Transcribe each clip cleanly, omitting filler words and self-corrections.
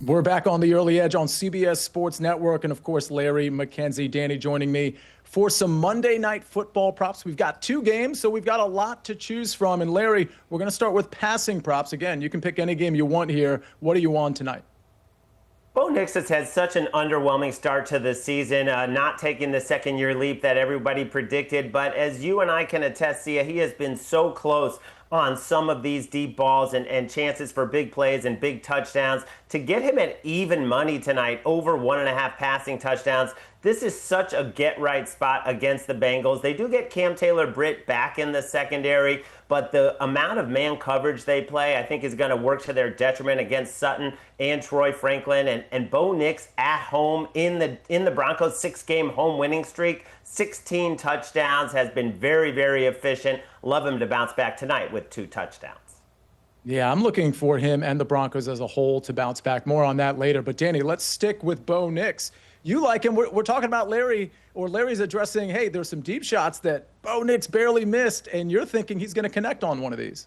We're back on the Early Edge on CBS Sports Network. And of course, Larry, Mackenzie, Danny joining me for some Monday Night Football props. We've got two games, so we've got a lot to choose from. And Larry, we're going to start with passing props. Again, you can pick any game you want here. What are you on tonight? Bo Nix has had such an underwhelming start to the season, not taking the second-year leap that everybody predicted. But as you and I can attest, Sia, he has been so close on some of these deep balls and chances for big plays and big touchdowns. To get him at even money tonight, over 1.5 passing touchdowns, this is such a get-right spot against the Bengals. They do get Cam Taylor-Britt back in the secondary, but the amount of man coverage they play, I think, is going to work to their detriment against Sutton and Troy Franklin. And Bo Nix at home in the Broncos' 6-game home winning streak, 16 touchdowns, has been very, very efficient. Love him to bounce back tonight with 2 touchdowns. Yeah, I'm looking for him and the Broncos as a whole to bounce back. More on that later. But Danny, let's stick with Bo Nix. You like him. We're talking about Larry, or Larry's addressing, hey, there's some deep shots that Bo Nix barely missed, and you're thinking he's going to connect on one of these.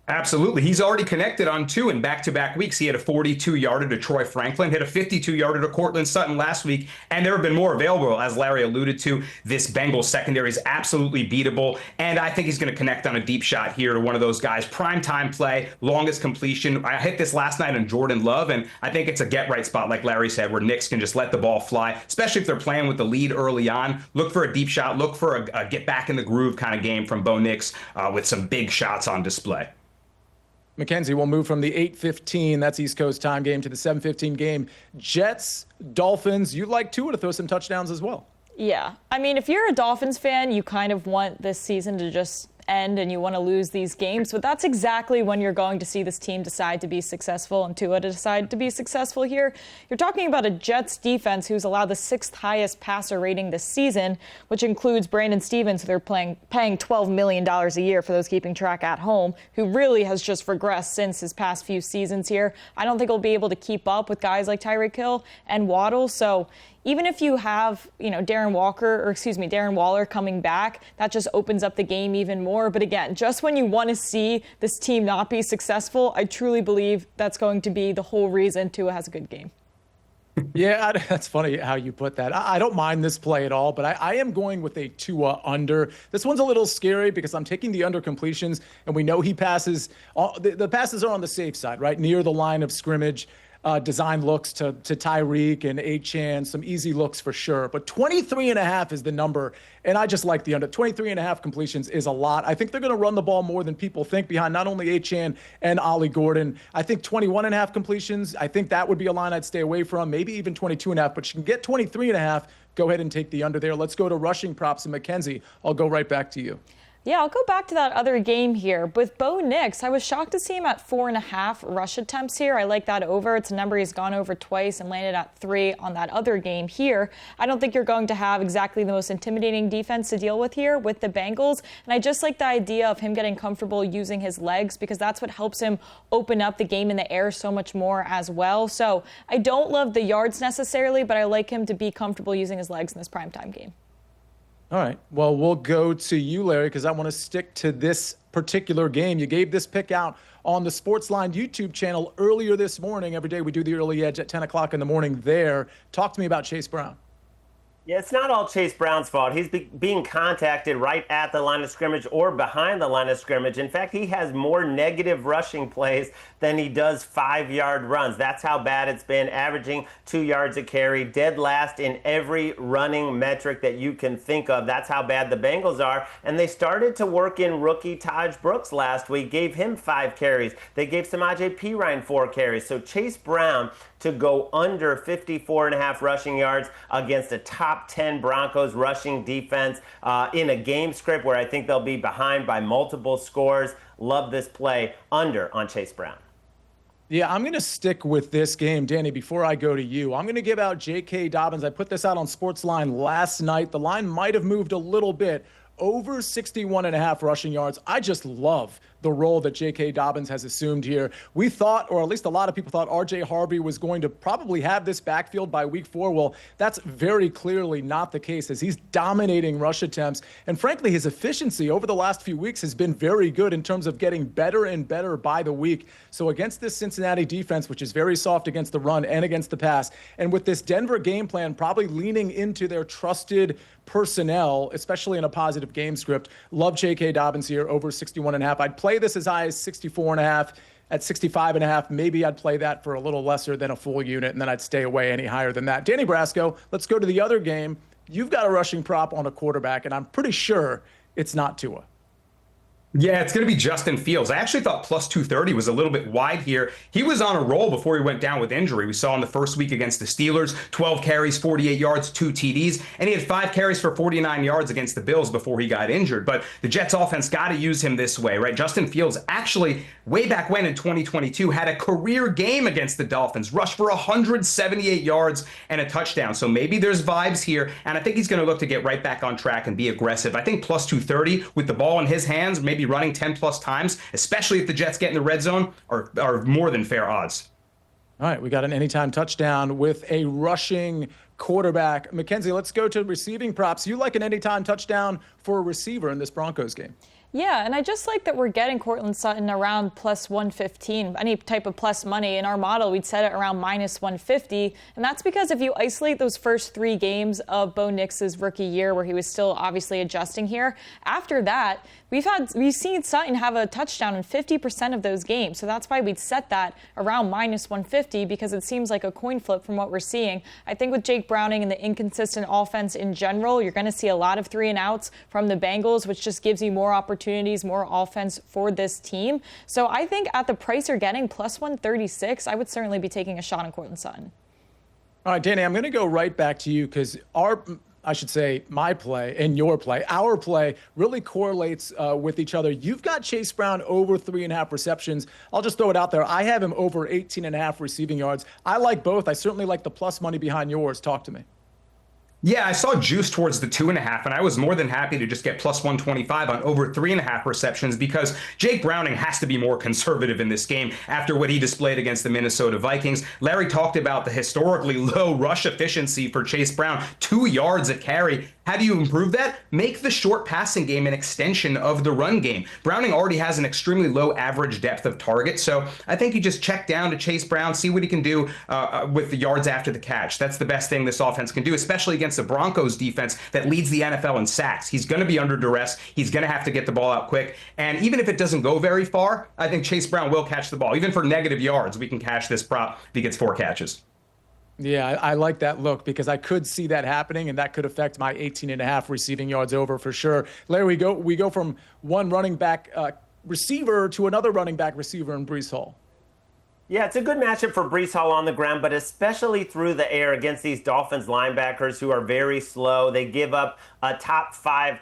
Absolutely. He's already connected on 2 in back-to-back weeks. He had a 42-yarder to Troy Franklin, hit a 52-yarder to Cortland Sutton last week, and there have been more available, as Larry alluded to. This Bengals secondary is absolutely beatable, and I think he's going to connect on a deep shot here to one of those guys. Prime-time play, longest completion. I hit this last night on Jordan Love, and I think it's a get-right spot, like Larry said, where Nix can just let the ball fly, especially if they're playing with the lead early on. Look for a deep shot. Look for a get-back-in-the-groove kind of game from Bo Nix with some big shots on display. Mackenzie, will move from the 8:15, that's East Coast time game, to the 7:15 game. Jets-Dolphins, you'd like Tua to throw some touchdowns as well. Yeah. I mean, if you're a Dolphins fan, you kind of want this season to just end and you want to lose these games. But that's exactly when you're going to see this team decide to be successful and Tua to decide to be successful here. You're talking about a Jets defense who's allowed the 6th highest passer rating this season, which includes Brandon Stevens, who they're paying $12 million a year for those keeping track at home, who really has just regressed since his past few seasons here. I don't think he'll be able to keep up with guys like Tyreek Hill and Waddle. So even if you have, Darren Waller coming back, that just opens up the game even more. But again, just when you want to see this team not be successful, I truly believe that's going to be the whole reason Tua has a good game. Yeah, that's funny how you put that. I don't mind this play at all, but I am going with a Tua under. This one's a little scary because I'm taking the under completions, and we know he passes. The passes are on the safe side, right, near the line of scrimmage. Design looks to Tyreek and Achane, some easy looks for sure. But 23.5 is the number, and I just like the under. 23.5 completions is a lot. I think they're going to run the ball more than people think behind not only Achane and Ollie Gordon. I think 21.5 completions, I think that would be a line I'd stay away from, maybe even 22.5. But you can get 23.5, go ahead and take the under there. Let's go to rushing props. And Mackenzie, I'll go right back to you. Yeah, I'll go back to that other game here. With Bo Nix, I was shocked to see him at 4.5 rush attempts here. I like that over. It's a number he's gone over twice and landed at 3 on that other game here. I don't think you're going to have exactly the most intimidating defense to deal with here with the Bengals. And I just like the idea of him getting comfortable using his legs because that's what helps him open up the game in the air so much more as well. So I don't love the yards necessarily, but I like him to be comfortable using his legs in this primetime game. All right. Well, we'll go to you, Larry, because I want to stick to this particular game. You gave this pick out on the SportsLine YouTube channel earlier this morning. Every day we do the early edge at 10 o'clock in the morning there. Talk to me about Chase Brown. Yeah, it's not all Chase Brown's fault. He's being contacted right at the line of scrimmage or behind the line of scrimmage. In fact, he has more negative rushing plays than he does 5-yard runs. That's how bad it's been, averaging 2 yards a carry, dead last in every running metric that you can think of. That's how bad the Bengals are. And they started to work in rookie Taj Brooks last week, gave him 5 carries. They gave Samaje Perine 4 carries. So Chase Brown to go under 54.5 rushing yards against a top 10 Broncos rushing defense in a game script where I think they'll be behind by multiple scores. Love this play under on Chase Brown. Yeah, I'm going to stick with this game. Danny, before I go to you, I'm going to give out J.K. Dobbins. I put this out on SportsLine last night. The line might have moved a little bit. Over 61.5 rushing yards. I just love the the role that J.K. Dobbins has assumed here. We thought, or at least a lot of people thought, R.J. Harvey was going to probably have this backfield by week 4. Well, that's very clearly not the case, as he's dominating rush attempts. And frankly, his efficiency over the last few weeks has been very good in terms of getting better and better by the week. So against this Cincinnati defense, which is very soft against the run and against the pass, and with this Denver game plan probably leaning into their trusted personnel, especially in a positive game script, love J.K. Dobbins here over 61.5. I'd play this as high as 64.5. At 65.5, maybe I'd play that for a little lesser than a full unit, and then I'd stay away any higher than that. Danny Brasco, let's go to the other game. You've got a rushing prop on a quarterback, and I'm pretty sure it's not Tua. Yeah, it's going to be Justin Fields. I actually thought plus 230 was a little bit wide here. He was on a roll before he went down with injury. We saw in the first week against the Steelers, 12 carries, 48 yards, 2 TDs, and he had 5 carries for 49 yards against the Bills before he got injured. But the Jets offense got to use him this way, right? Justin Fields actually, way back when in 2022, had a career game against the Dolphins, rushed for 178 yards and a touchdown. So maybe there's vibes here, and I think he's going to look to get right back on track and be aggressive. I think plus 230 with the ball in his hands, maybe running 10 plus times, especially if the Jets get in the red zone, are more than fair odds. All right, we got an anytime touchdown with a rushing quarterback. Mackenzie, let's go to receiving props. You like an anytime touchdown for a receiver in this Broncos game? Yeah, and I just like that we're getting Courtland Sutton around plus 115. Any type of plus money in our model, we'd set it around minus 150. And that's because if you isolate those first 3 games of Bo Nix's rookie year, where he was still obviously adjusting here, after that, we've seen Sutton have a touchdown in 50% of those games. So that's why we'd set that around minus 150, because it seems like a coin flip from what we're seeing. I think with Jake Browning and the inconsistent offense in general, you're going to see a lot of 3 and outs from the Bengals, which just gives you more opportunities, more offense for this team. So I think at the price you're getting, plus 136, I would certainly be taking a shot on Courtland Sutton. All right, Danny, I'm going to go right back to you because my play and your play, our play really correlates with each other. You've got Chase Brown over 3.5 receptions. I'll just throw it out there. I have him over 18.5 receiving yards. I like both. I certainly like the plus money behind yours. Talk to me. Yeah, I saw juice towards the 2.5, and I was more than happy to just get plus 125 on over 3.5 receptions because Jake Browning has to be more conservative in this game after what he displayed against the Minnesota Vikings. Larry talked about the historically low rush efficiency for Chase Brown, 2 yards a carry. How do you improve that? Make the short passing game an extension of the run game. Browning already has an extremely low average depth of target, so I think you just check down to Chase Brown, see what he can do with the yards after the catch. That's the best thing this offense can do, especially against the Broncos defense that leads the NFL in sacks. He's going to be under duress. He's going to have to get the ball out quick. And even if it doesn't go very far, I think Chase Brown will catch the ball. Even for negative yards, we can cash this prop if he gets 4 catches. Yeah, I like that look because I could see that happening, and that could affect my 18.5 receiving yards over for sure. Larry, we go from one running back receiver to another running back receiver in Breece Hall. Yeah, it's a good matchup for Breece Hall on the ground, but especially through the air against these Dolphins linebackers who are very slow. They give up a top 5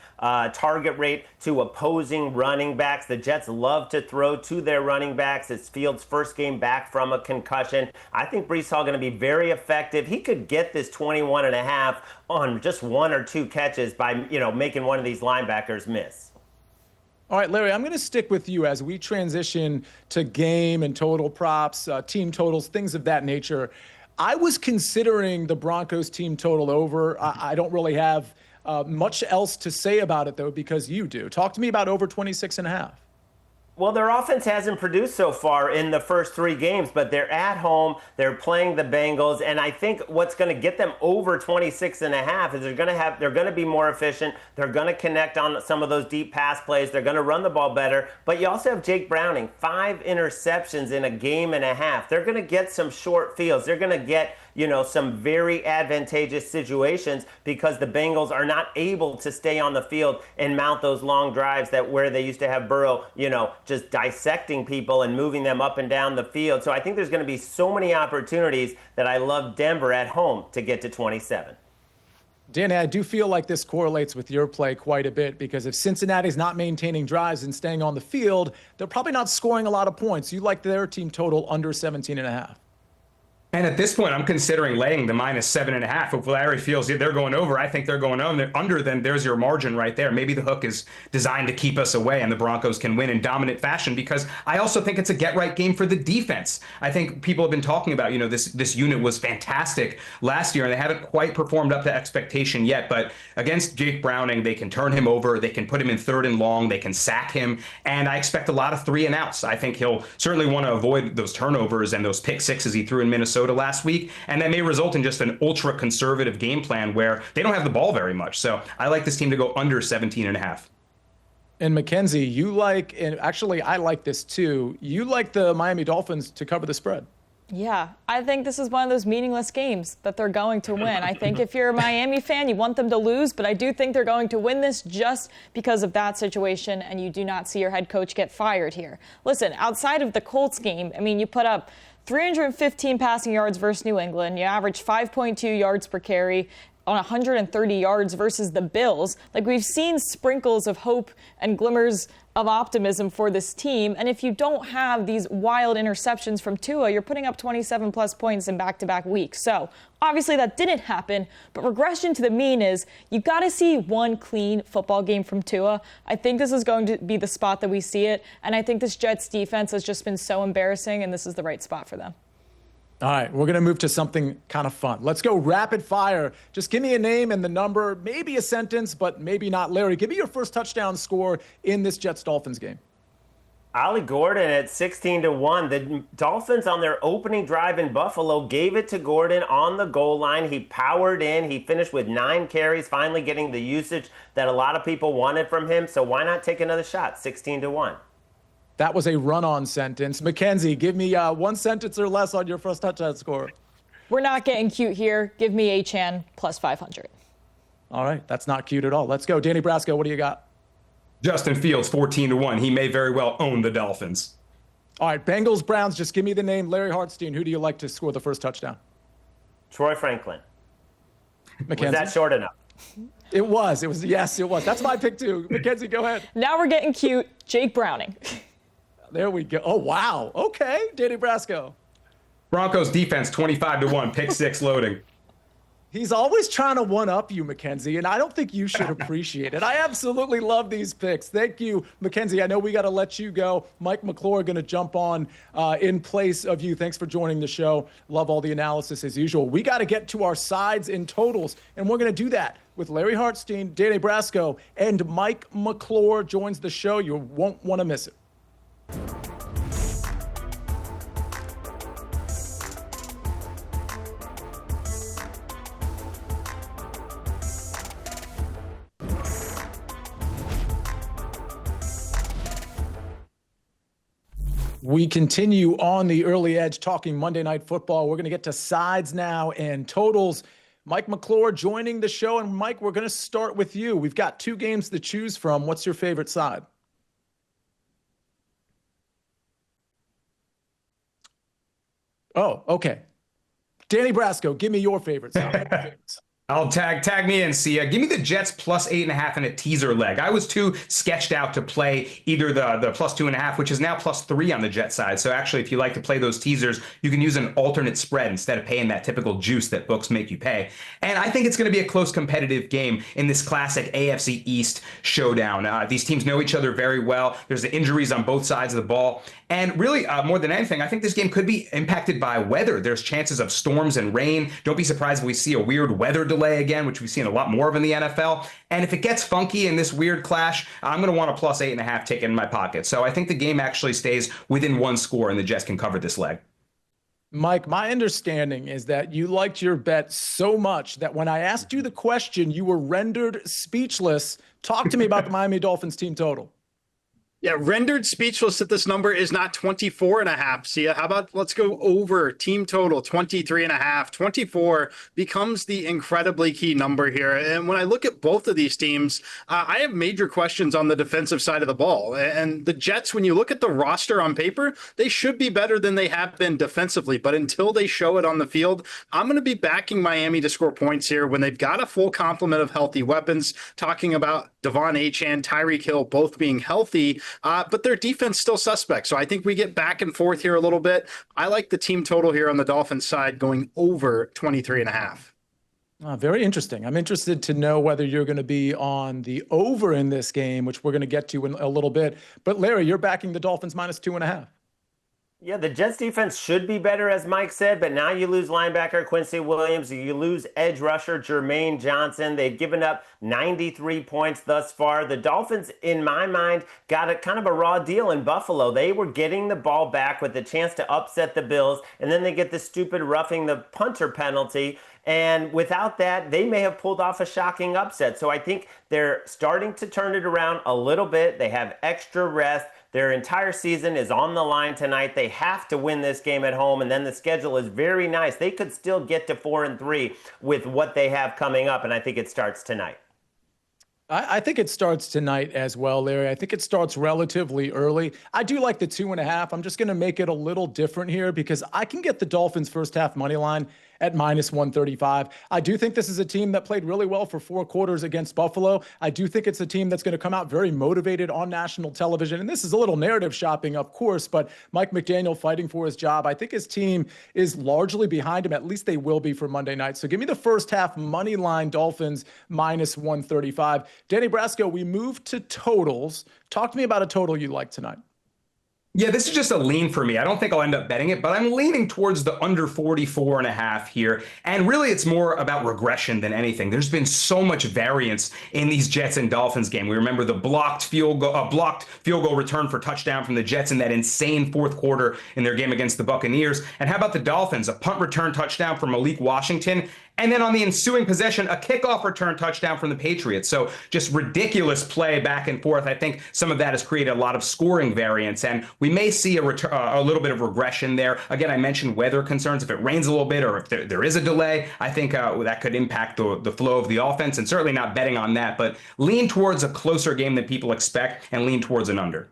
target rate to opposing running backs. The Jets love to throw to their running backs. It's Fields' first game back from a concussion. I think Breece Hall going to be very effective. He could get this 21.5 on just 1 or 2 catches by, making one of these linebackers miss. All right, Larry, I'm going to stick with you as we transition to game and total props, team totals, things of that nature. I was considering the Broncos team total over. I don't really have much else to say about it, though, because you do. Talk to me about over 26.5. Well, their offense hasn't produced so far in the first 3 games, but they're at home. They're playing the Bengals, and I think what's going to get them over 26.5 is they're going to be more efficient. They're going to connect on some of those deep pass plays. They're going to run the ball better. But you also have Jake Browning, 5 interceptions in a game and a half. They're going to get some short fields. They're going to get some very advantageous situations because the Bengals are not able to stay on the field and mount those long drives where they used to have Burrow, just dissecting people and moving them up and down the field. So I think there's going to be so many opportunities that I love Denver at home to get to 27. Danny, I do feel like this correlates with your play quite a bit because if Cincinnati's not maintaining drives and staying on the field, they're probably not scoring a lot of points. You like their team total under 17.5. And at this point, I'm considering laying the -7.5. If Larry feels they're going over, I think they're going under, then there's your margin right there. Maybe the hook is designed to keep us away and the Broncos can win in dominant fashion, because I also think it's a get-right game for the defense. I think people have been talking about, this unit was fantastic last year, and they haven't quite performed up to expectation yet. But against Jake Browning, they can turn him over, they can put him in 3rd and long, they can sack him, and I expect a lot of 3-and-outs. I think he'll certainly want to avoid those turnovers and those pick sixes he threw in Minnesota last week, and that may result in just an ultra conservative game plan where they don't have the ball very much. So I like this team to go under 17.5. And Mackenzie, you like, and actually I like this too, you like the Miami Dolphins to cover the spread. Yeah, I think this is one of those meaningless games that they're going to win. I think if you're a Miami fan, you want them to lose, but I do think they're going to win this just because of that situation, and you do not see your head coach get fired here. Listen, outside of the Colts game, you put up 315 passing yards versus New England. You averaged 5.2 yards per carry on 130 yards versus the Bills. Like, we've seen sprinkles of hope and glimmers of optimism for this team. And if you don't have these wild interceptions from Tua, you're putting up 27 plus points in back-to-back weeks. So obviously that didn't happen, but regression to the mean is you got to see one clean football game from Tua. I think this is going to be the spot that we see it. And I think this Jets defense has just been so embarrassing, and this is the right spot for them. All right, we're going to move to something kind of fun. Let's go rapid fire. Just give me a name and the number, maybe a sentence, but maybe not. Larry, give me your first touchdown score in this Jets-Dolphins game. Ollie Gordon at 16-1. The Dolphins on their opening drive in Buffalo gave it to Gordon on the goal line. He powered in. He finished with 9 carries, finally getting the usage that a lot of people wanted from him. So why not take another shot? 16-1. That was a run-on sentence. Mackenzie, give me one sentence or less on your first touchdown score. We're not getting cute here. Give me A-Chan plus 500. All right, that's not cute at all. Let's go. Danny Brasco, what do you got? Justin Fields, 14-1. He may very well own the Dolphins. All right, Bengals-Browns, just give me the name. Larry Hartstein, who do you like to score the first touchdown? Troy Franklin. Mackenzie? Was that short enough? It was. Yes, it was. That's my pick, too. Mackenzie, go ahead. Now we're getting cute. Jake Browning. There we go. Oh, wow. Okay, Danny Brasco. Broncos defense, 25-1. Pick 6 loading. He's always trying to one-up you, Mackenzie, and I don't think you should appreciate it. I absolutely love these picks. Thank you, Mackenzie. I know we got to let you go. Mike McClure going to jump on in place of you. Thanks for joining the show. Love all the analysis as usual. We got to get to our sides and totals, and we're going to do that with Larry Hartstein, Danny Brasco, and Mike McClure joins the show. You won't want to miss it. We continue on the early edge talking Monday Night Football. We're going to get to sides now and totals. Mike McClure joining the show. And Mike, we're going to start with you. We've got 2 games to choose from. What's your favorite side? Oh, okay. Danny Brasco, give me your favorite side. I'll tag me in, Sia. Give me the Jets plus 8.5 and a teaser leg. I was too sketched out to play either the plus 2.5, which is now plus 3 on the Jet side. So actually, if you like to play those teasers, you can use an alternate spread instead of paying that typical juice that books make you pay. And I think it's going to be a close competitive game in this classic AFC East showdown. These teams know each other very well. There's the injuries on both sides of the ball. And really, more than anything, I think this game could be impacted by weather. There's chances of storms and rain. Don't be surprised if we see a weird weather delay again, which we've seen a lot more of in the NFL. And if it gets funky in this weird clash, I'm going to want a plus 8.5 ticket in my pocket. So I think the game actually stays within 1 score and the Jets can cover this leg. Mike, my understanding is that you liked your bet so much that when I asked you the question, you were rendered speechless. Talk to me about the Miami Dolphins team total. Yeah, rendered speechless that this number is not 24.5. See, how about let's go over team total 23.5. 24 becomes the incredibly key number here. And when I look at both of these teams, I have major questions on the defensive side of the ball. And the Jets, when you look at the roster on paper, they should be better than they have been defensively. But until they show it on the field, I'm going to be backing Miami to score points here when they've got a full complement of healthy weapons. Talking about Devon Achane, Tyreek Hill both being healthy. but their defense still suspect. So I think we get back and forth here a little bit. I like the team total here on the Dolphins side going over 23.5. Very interesting. I'm interested to know whether you're going to be on the over in this game, which we're going to get to in a little bit. But Larry, you're backing the Dolphins -2.5. Yeah, the Jets defense should be better, as Mike said, but now you lose linebacker Quincy Williams, you lose edge rusher Jermaine Johnson. They've given up 93 points thus far. The Dolphins, in my mind, got a kind of a raw deal in Buffalo. They were getting the ball back with the chance to upset the Bills, and then they get the stupid roughing the punter penalty. And without that, they may have pulled off a shocking upset. So I think they're starting to turn it around a little bit. They have extra rest. Their entire season is on the line tonight. They have to win this game at home, and then the schedule is very nice. They could still get to 4-3 with what they have coming up, and I think it starts tonight. I think it starts tonight as well, Larry. I think it starts relatively early. I do like the 2.5. I'm just going to make it a little different here because I can get the Dolphins first half money line at -135. I do think this is a team that played really well for 4 quarters against Buffalo. I do think it's a team that's going to come out very motivated on national television. And this is a little narrative shopping, of course, but Mike McDaniel fighting for his job. I think his team is largely behind him. At least they will be for Monday night. So give me the first half money line Dolphins -135. Danny Brasco, we move to totals. Talk to me about a total you like tonight. Yeah, this is just a lean for me. I don't think I'll end up betting it, but I'm leaning towards the under 44.5 here. And really, it's more about regression than anything. There's been so much variance in these Jets and Dolphins game. We remember the blocked field goal return for touchdown from the Jets in that insane fourth quarter in their game against the Buccaneers. And how about the Dolphins? A punt return touchdown from Malik Washington. And then on the ensuing possession, a kickoff return touchdown from the Patriots. So just ridiculous play back and forth. I think some of that has created a lot of scoring variance, and we may see a little bit of regression there. Again, I mentioned weather concerns. If it rains a little bit or if there is a delay, I think that could impact the flow of the offense, and certainly not betting on that, but lean towards a closer game than people expect and lean towards an under.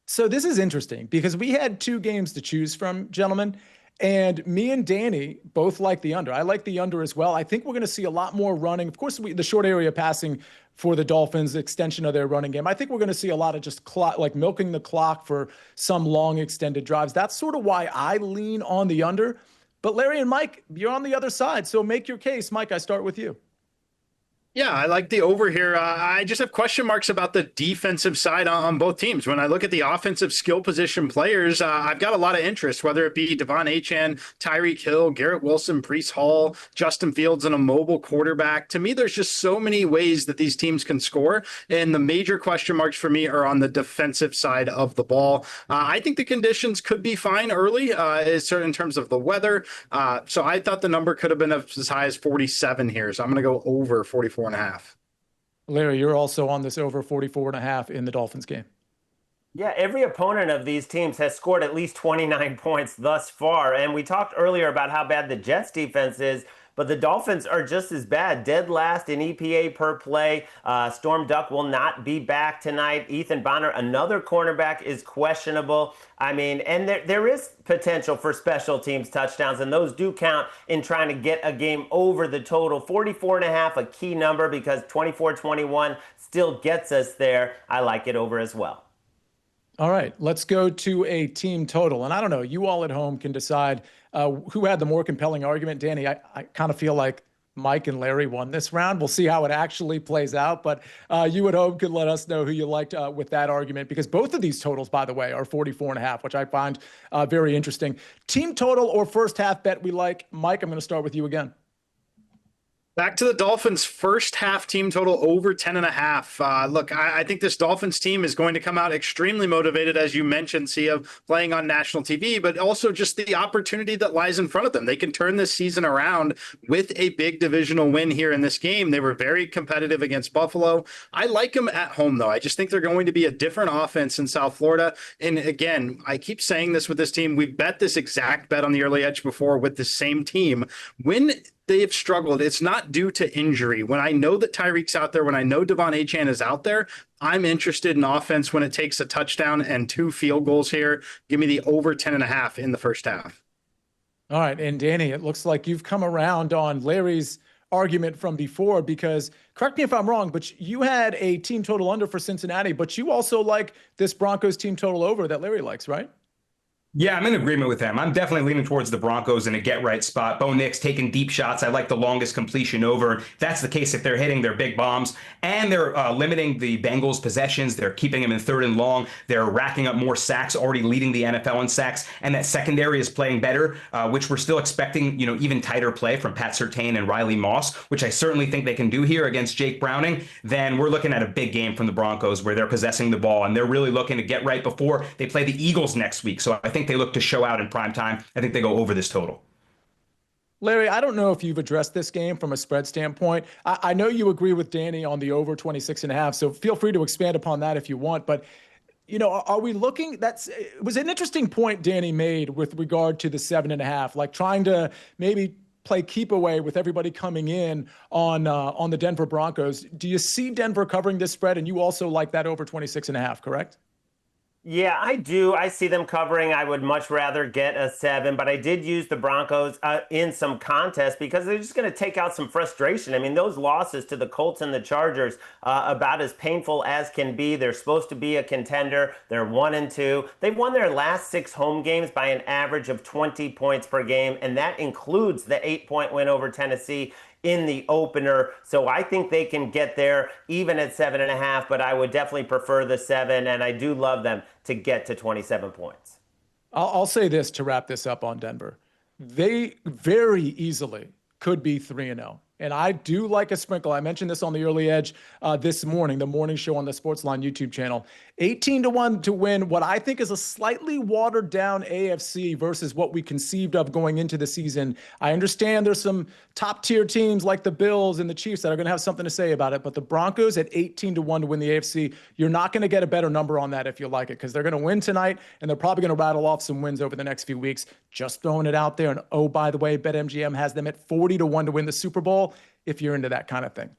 So this is interesting because we had 2 games to choose from, gentlemen. And me and Danny both like the under. I like the under as well. I think we're going to see a lot more running. Of course, the short area passing for the Dolphins, extension of their running game. I think we're going to see a lot of just milking the clock for some long extended drives. That's sort of why I lean on the under. But Larry and Mike, you're on the other side. So make your case. Mike, I start with you. Yeah, I like the over here. I just have question marks about the defensive side on both teams. When I look at the offensive skill position players, I've got a lot of interest, whether it be Devon Achane, Tyreek Hill, Garrett Wilson, Breece Hall, Justin Fields, and a mobile quarterback. To me, there's just so many ways that these teams can score. And the major question marks for me are on the defensive side of the ball. I think the conditions could be fine early, in terms of the weather. So I thought the number could have been as high as 47 here. So I'm going to go over 44.5. Larry, you're also on this over 44.5 in the Dolphins game. Yeah, every opponent of these teams has scored at least 29 points thus far. And we talked earlier about how bad the Jets defense is, but the Dolphins are just as bad. Dead last in EPA per play. Storm Duck will not be back tonight. Ethan Bonner, another cornerback, is questionable. I mean, and there is potential for special teams touchdowns, and those do count in trying to get a game over the total. 44.5, a key number because 24-21 still gets us there. I like it over as well. All right, let's go to a team total. And I don't know, you all at home can decide who had the more compelling argument. Danny, I kind of feel like Mike and Larry won this round. We'll see how it actually plays out. But you at home could let us know who you liked with that argument, because both of these totals, by the way, are 44.5, which I find very interesting. Team total or first half bet we like. Mike, I'm going to start with you again. Back to the Dolphins' first half team total over 10.5. Look, I think this Dolphins team is going to come out extremely motivated, as you mentioned, Sia, playing on national TV, but also just the opportunity that lies in front of them. They can turn this season around with a big divisional win here in this game. They were very competitive against Buffalo. I like them at home, though. I just think they're going to be a different offense in South Florida. And again, I keep saying this with this team. We've bet this exact bet on the early edge before with the same team. When they've struggled, it's not due to injury. When I know that Tyreek's out there, when I know Devon Achane is out there, I'm interested in offense when it takes a touchdown and 2 field goals here. Give me the over 10.5 in the first half. All right. And Danny, it looks like you've come around on Larry's argument from before, because correct me if I'm wrong, but you had a team total under for Cincinnati, but you also like this Broncos team total over that Larry likes, right? Yeah, I'm in agreement with him. I'm definitely leaning towards the Broncos in a get-right spot. Bo Nix taking deep shots. I like the longest completion over. That's the case if they're hitting their big bombs. And they're limiting the Bengals' possessions. They're keeping them in 3rd and long. They're racking up more sacks, already leading the NFL in sacks. And that secondary is playing better, which we're still expecting, even tighter play from Pat Surtain and Riley Moss, which I certainly think they can do here against Jake Browning. Then we're looking at a big game from the Broncos where they're possessing the ball, and they're really looking to get right before they play the Eagles next week. So I think they look to show out in prime time. I think they go over this total. Larry, I don't know if you've addressed this game from a spread standpoint. I know you agree with Danny on the over 26.5, so feel free to expand upon that if you want. But, are we looking? It was an interesting point Danny made with regard to the 7.5, like trying to maybe play keep away with everybody coming in on the Denver Broncos. Do you see Denver covering this spread? And you also like that over 26.5, correct? Yeah, I do. I see them covering. I would much rather get a 7, but I did use the Broncos in some contests because they're just going to take out some frustration. I mean, those losses to the Colts and the Chargers, about as painful as can be. They're supposed to be a contender. They're 1-2. They've won their last 6 home games by an average of 20 points per game, and that includes the 8-point win over Tennessee in the opener. So I think they can get there even at 7.5, but I would definitely prefer the 7, and I do love them to get to 27 points. I'll say this to wrap this up on Denver. They very easily could be 3-0. And I do like a sprinkle. I mentioned this on the early edge this morning, the morning show on the SportsLine YouTube channel. 18-1 to win what I think is a slightly watered down AFC versus what we conceived of going into the season. I understand there's some top tier teams like the Bills and the Chiefs that are going to have something to say about it, but the Broncos at 18-1 to win the AFC, you're not going to get a better number on that if you like it, because they're going to win tonight and they're probably going to rattle off some wins over the next few weeks. Just throwing it out there. And oh, by the way, BetMGM has them at 40-1 to win the Super Bowl if you're into that kind of thing.